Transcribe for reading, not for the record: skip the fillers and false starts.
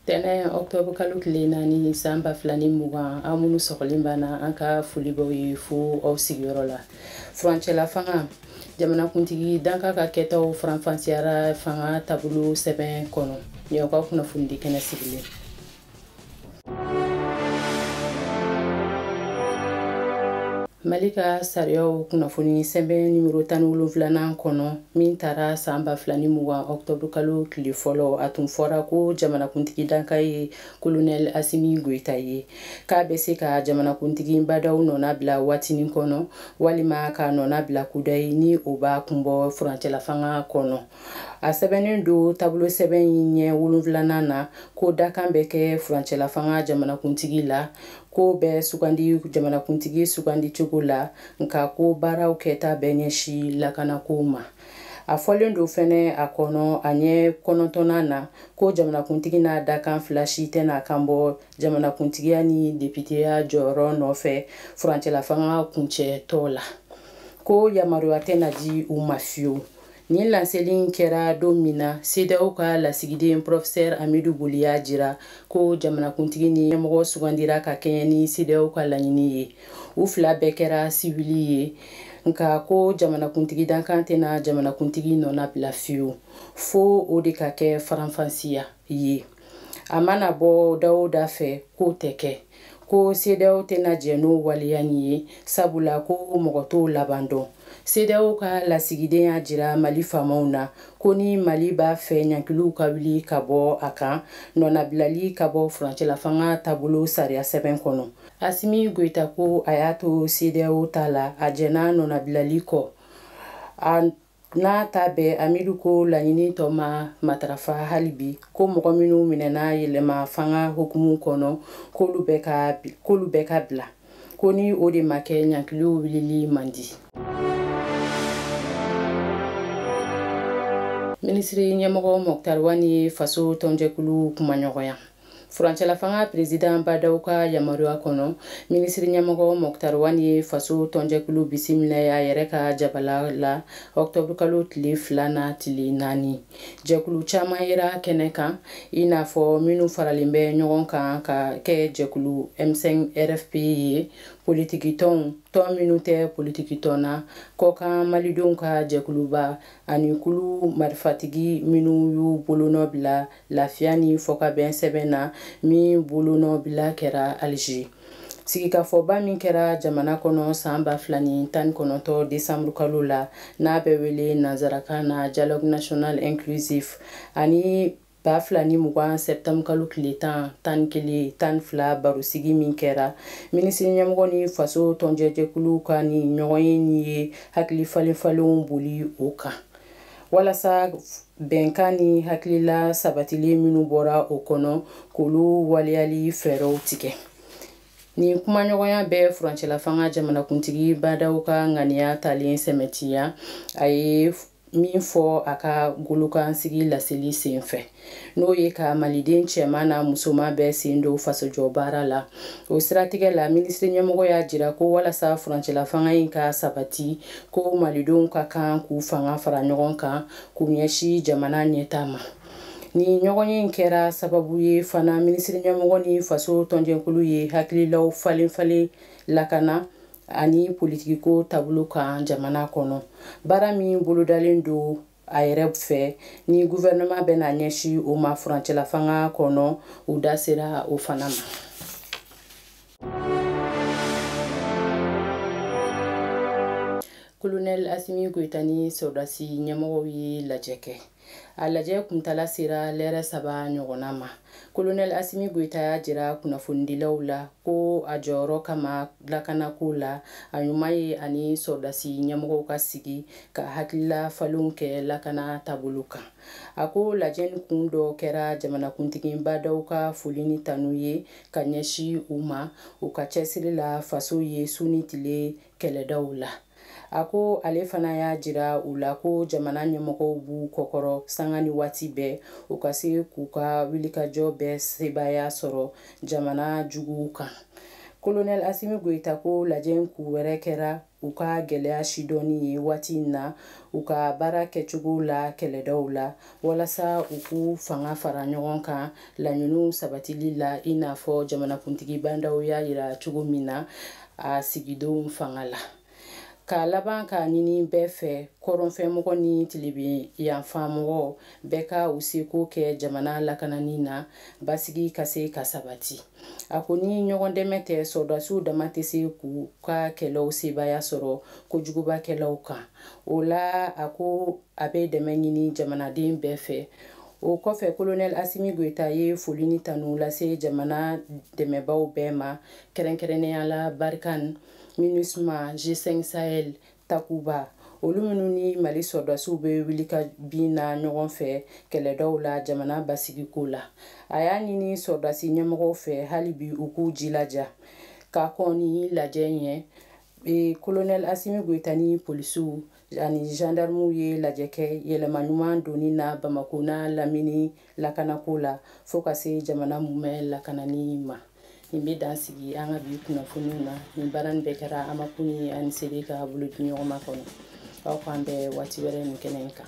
Tene October kalo tile naani san 2020 an minnu sɔgɔlen b'an an ka foli b'aw ye fo aw sigiyɔrɔ la. Furancɛla fanga jamanakuntigi danka ka kɛtaw faranfasiyara fanga taabolo sɛbɛn kɔnɔ. Ni aw ka kunnafoni di kɛnɛ sigilen. Mali ka sariyaw kunnafoni sɛbɛn numero 17nan kɔnɔ min taara san 2020 Octobre kalo tile fɔlɔ a tun fɔra ko jamanakuntigi danka ye Colonel Assimi Goïta ye k'a bɛ se ka jamanakuntigi badaw nɔna bila waatinin kɔnɔ walima ka nɔna bila kudayi ni o b'a kunbɔ furancɛla fanga kɔnɔ. A sɛbɛnnen do tablo sɛbɛn ɲɛ 7nan na ko dakan bɛ kɛ furancɛla fanga jamanakuntigi la ko bɛ sugandi jamanakuntigi sugandi cogo la nka ko baaraw kɛta bɛ ɲɛsi lakanako ma. A fɔlen do fɛnɛ a kɔnɔ a ɲɛ 9nan na ko jamanakuntigi n'a dakan fila si tɛna kan bɔ jamanakuntigiya ni depiteya jɔyɔrɔ nɔfɛ furancɛla fanga kuncɛ tɔ la ko yamaruya tɛna di u ma fiyewu. Ni lanselin kɛra don min na CEDEAO ka lasigiden Professeur Amidou Bouly y'a jira ko jamanakuntigi ni ɲɛmɔgɔ sugandira ka kɛɲɛ ni CEDEAO ka laɲini ye. U fila bɛɛ kɛra sivili ye nka ko jamanakuntigi dankan tɛna jamanakuntigi nɔna bila fiyewu fo o de ka kɛ faranfasiya ye. A mana bɔ da o da fɛ k'o tɛ kɛ. Ko CEDEAO tɛna jɛ n'o waleya nin ye sabula ko mɔgɔ t'o laban dɔn. CEDEAO ka lasigiden y'a jira Mali faamaw na ko ni Mali b'a fɛ ɲankiliw ka wuli ka bɔ a kan nɔnabilali ka bɔ furancɛla fanga taabolo sariya sɛbɛn kɔnɔ. Assimi Goïta ko a y'a to CEDEAO ta la a jɛna nɔnabilali kɔ. N'a ta bɛɛ Amidou ko laɲini tɔ ma matarafa hali bi ko mɔgɔ minnu minɛna yɛlɛma fanga hukumu kɔnɔ k'olu bɛɛ ka bila ko ni o de ma kɛ ɲankiliw wulili man di. Ministri ɲɛmɔgɔ Mokhtar Wane ye faso tɔnjɛkulu kumaɲɔgɔnya. Furancɛla fanga président badaw ka yamaruya kɔnɔ ministri ɲɛmɔgɔ Mokhtar Wane ye faso tɔnjɛkulu bisimila a yɛrɛ ka jabala la Octobre kalo tile 2 na tile 4. Jɛkulu caman yera kɛnɛ kan i n'a fɔ minnu faralen bɛ ɲɔgɔn kan ka kɛ jɛkulu M5 RFP ye politiki tɔn minnu tɛ politiki tɔn na kɔkan malidenw ka jɛkuluba ani kulu marifatigi minnu y'u bolonɔ bila lafiya ni fɔkabɛn sɛbɛn na min bolonɔ bila kɛra Alger. Sigikafɔba min kɛra jamana kɔnɔ san 2019 Décembre kalo la n'a bɛ wele nanzarakan na Dialogue National Inclusif ani 2020 Septembre kalo tile 11-12 barosigi min kɛra ministri ɲɛmɔgɔ ni faso tɔnjɛkulu ka ni ɲɔgɔn ye ni ye hakili falenfalenw boli o kan walasa bɛnkan ni hakilila sabatilen minnu bɔra o kɔnɔ k'olu waleyali fɛɛrɛw tigɛ. Ni kumaɲɔgɔnya bɛ furancɛla fanga jamanakuntigi badaw ka ŋaniya talen sɛmɛtiya a ye min fɔ a ka golokansigi laseli senfɛ n'o ye ka maliden cɛman na musoman bɛɛ sen don fasojɔ baara la. O siratigɛ la ministri ɲɛmɔgɔ y'a jira ko walasa furancɛla fanga in ka sabati ko malidenw ka kan k'u fanga fara ɲɔgɔn kan k'u ɲɛsi jamana ɲɛta ma. Ni ɲɔgɔn ye kɛra sababu ye fana ministri ɲɛmɔgɔ ni faso tɔnjɛkulu ye hakililaw falen lakana ani politikiko taabolo kan jamana kɔnɔ. Baara min bolodalen do a yɛrɛ fɛ ni gouvernement bɛna ɲɛsi o ma furancɛla fanga kɔnɔ u da sera o fana ma. Colonel Assimi Goïta ni sɔrɔdasi ɲɛmɔgɔw ye lajɛ kɛ. A lajɛ kuntala sera lɛrɛ 3 ɲɔgɔnna ma. Colonel Assimi Goïta y'a jira kunnafonidilaw la ko a jɔyɔrɔ kama lakanako la a ɲuman ye ani sɔrɔdasi ɲɛmɔgɔw ka sigi ka hakilila falenw kɛ lakana taabolo kan. A ko lajɛ kun dɔ kɛra jamanakuntigi badaw ka foli ni tanu ye ka ɲɛsi u ma u ka cɛsiri la faso ye su ni tile kɛlɛdaw la. A ko ale fana y'a jira u la ko jamana ɲɛmɔgɔw b'u kɔkɔrɔ sanga ni waati bɛɛ u ka se k'u ka wilikajɔ bɛɛ sebaya sɔrɔ jamana juguw kan. Colonel Assimi Goïta ko lajɛ ku wɛrɛ kɛra u ka gɛlɛya sidɔnni ye waati in na u ka baara kɛcogo la kɛlɛdaw la walasa u k'u fanga fara ɲɔgɔn kan laɲiniw sabatili la i n'a fɔ jamanakuntigi bandaw y'a yira cogo min na a sigidenw fanga la. Ka laban ka ɲini bɛɛ fɛ kɔrɔnfɛmɔgɔ ni tilebin yanfamɔgɔ bɛɛ ka u seko kɛ jamana lakanani na basigi ka se ka sabati. A ko ni ɲɔgɔn dɛmɛ tɛ sɔrdasiw dama tɛ se k'u ka kɛlɛw sebaya sɔrɔ kojugubakɛlaw kan. O la a ko a bɛ dɛmɛ ɲini jamanaden bɛɛ fɛ. O kɔfɛ Colonel Assimi Goïta ye foli ni tanu lase jamana dɛmɛbaw bɛɛ ma kɛrɛnkɛrɛnnenya la Barkhane, MINUSMA, G5 Sahel, Takuba olu minnu ni Mali sɔrdasiw bɛ wuli ka bin na ɲɔgɔn fɛ kɛlɛdaw la jamana basigiko la. A y'a ɲini sɔrdasi ɲɛmɔgɔw fɛ hali bi u k'u jilaja ka kɔn ni lajɛ ɲɛ. Colonel Assimi Goïta ni polisiw ani gendarmew ye lajɛ kɛ yɛlɛma ɲuman donni na Bamako n'a Lamini lakanako la fo ka se jamana mumɛ lakanani ma. Nin bɛ dan sigi an ka bi kunnafoniw na. Nin baara nin bɛɛ kɛra Amakuni ani Sere ka bolo di ɲɔgɔn ma kɔnɔ. Aw k'an bɛn waati wɛrɛ nin kɛnɛ in kan.